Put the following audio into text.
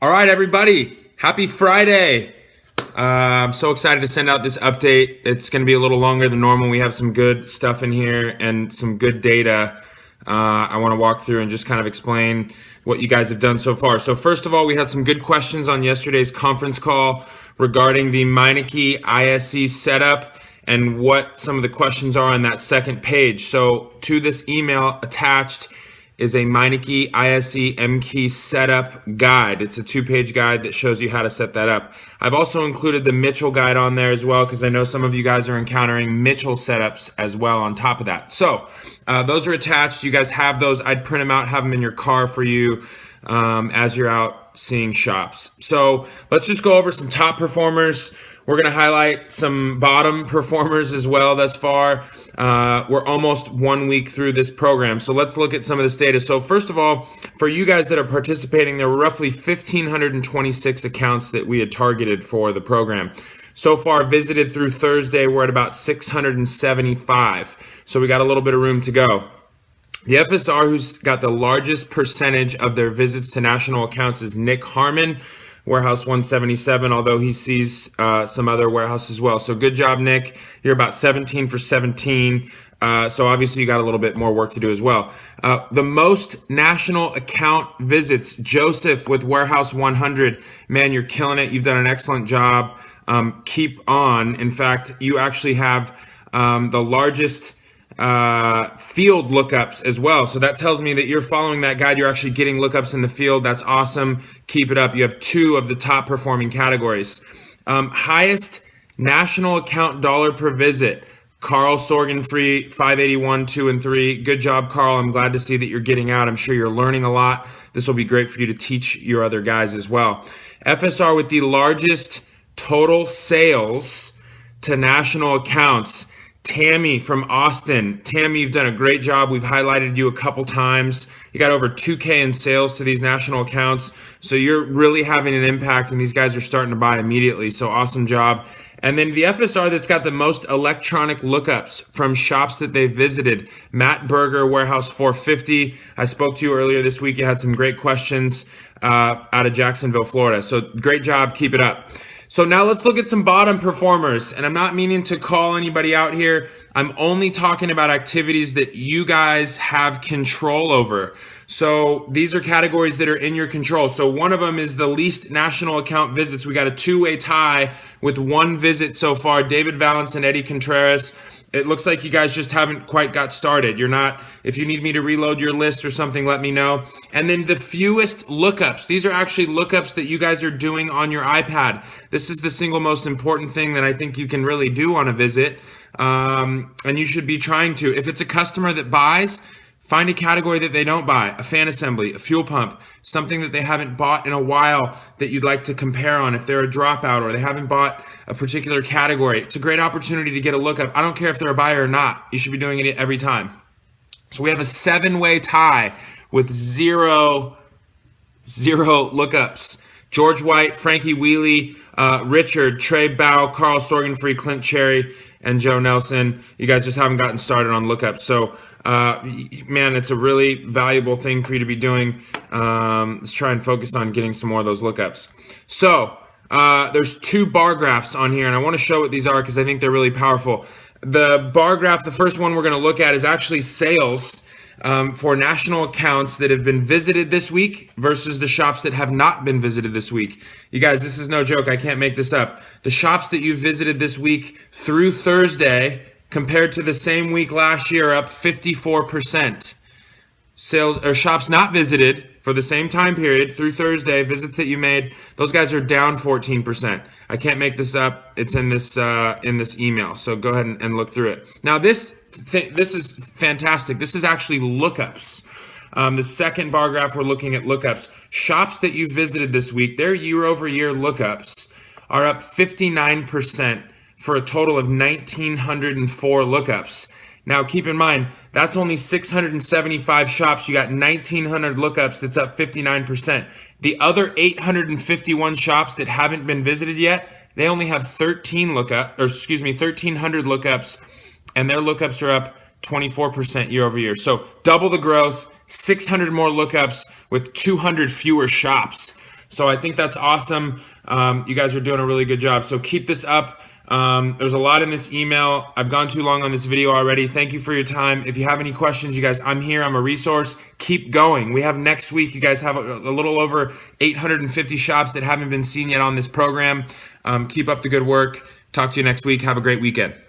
All right, everybody. Happy Friday. I'm so excited to send out this update. It's going to be a little longer than normal. We have some good stuff in here and some good data. I want to walk through and just kind of explain what you guys have done so far. So first of all, we had some good questions on yesterday's conference call regarding the Meineke ISE setup and what some of the questions are on that second page. So to this email attached is a Meineke ISE MKey setup guide. It's a 2-page guide that shows you how to set that up. I've also included the Mitchell guide on there as well because I know some of you guys are encountering Mitchell setups as well on top of that. So those are attached. You guys have those. I'd print them out, have them in your car for you as you're out seeing shops. So let's just go over some top performers. We're going to highlight some bottom performers as well thus far. We're almost 1 week through this program. So let's look at some of this data. So first of all, for you guys that are participating, there were roughly 1,526 accounts that we had targeted for the program. So far visited through Thursday, we're at about 675. So we got a little bit of room to go. The FSR who's got the largest percentage of their visits to national accounts is Nick Harmon, Warehouse 177, although he sees some other warehouse as well. So good job, Nick. You're about 17 for 17. So obviously you got a little bit more work to do as well. The most national account visits, Joseph with Warehouse 100. Man, you're killing it. You've done an excellent job. Keep on. In fact, you actually have the largest field lookups as well. So that tells me that you're following that guide. You're actually getting lookups in the field. That's awesome. Keep it up. You have 2 of the top performing categories. Highest national account dollar per visit. Carl Sorgenfree, 581, 2 and 3. Good job, Carl. I'm glad to see that you're getting out. I'm sure you're learning a lot. This will be great for you to teach your other guys as well. FSR with the largest total sales to national accounts. Tammy from Austin. Tammy, you've done a great job. We've highlighted you a couple times. You got over 2K in sales to these national accounts. So you're really having an impact and these guys are starting to buy immediately. So awesome job. And then the FSR that's got the most electronic lookups from shops that they've visited. Matt Berger, Warehouse 450. I spoke to you earlier this week. You had some great questions out of Jacksonville, Florida. So great job. Keep it up. So now let's look at some bottom performers. And I'm not meaning to call anybody out here. I'm only talking about activities that you guys have control over. So these are categories that are in your control. So one of them is the least national account visits. We got a 2-way tie with 1 visit so far. David Valance and Eddie Contreras. It looks like you guys just haven't quite got started. You're not, if you need me to reload your list or something, let me know. And then the fewest lookups. These are actually lookups that you guys are doing on your iPad. This is the single most important thing that I think you can really do on a visit. And you should be trying to. If it's a customer that buys, find a category that they don't buy, a fan assembly, a fuel pump, something that they haven't bought in a while that you'd like to compare on. If they're a dropout or they haven't bought a particular category, it's a great opportunity to get a lookup. I don't care if they're a buyer or not. You should be doing it every time. So we have a 7-way tie with zero lookups. George White, Frankie Wheely, Richard, Trey Bow, Carl Sorgenfree, Clint Cherry, and Joe Nelson. You guys just haven't gotten started on lookups. So man, it's a really valuable thing for you to be doing. Let's try and focus on getting some more of those lookups. So there's 2 bar graphs on here, and I want to show what these are because I think they're really powerful. The bar graph, the first one we're going to look at is actually sales for national accounts that have been visited this week versus the shops that have not been visited this week. You guys, this is no joke. I can't make this up. The shops that you visited this week through Thursday compared to the same week last year, up 54%. Sales or shops not visited for the same time period through Thursday, visits that you made, those guys are down 14%. I can't make this up. It's in this email. So go ahead and look through it. Now this is fantastic. This is actually lookups. The second bar graph, we're looking at lookups. Shops that you visited this week, their year-over-year lookups are up 59%. For a total of 1,904 lookups. Now, keep in mind, that's only 675 shops. You got 1,900 lookups. That's up 59%. The other 851 shops that haven't been visited yet, they only have 1,300 lookups, and their lookups are up 24% year over year. So double the growth, 600 more lookups with 200 fewer shops. So I think that's awesome. You guys are doing a really good job. So keep this up. There's a lot in this email. I've gone too long on this video already. Thank you for your time. If you have any questions, you guys, I'm here. I'm a resource. Keep going. We have next week. You guys have a little over 850 shops that haven't been seen yet on this program. Keep up the good work. Talk to you next week. Have a great weekend.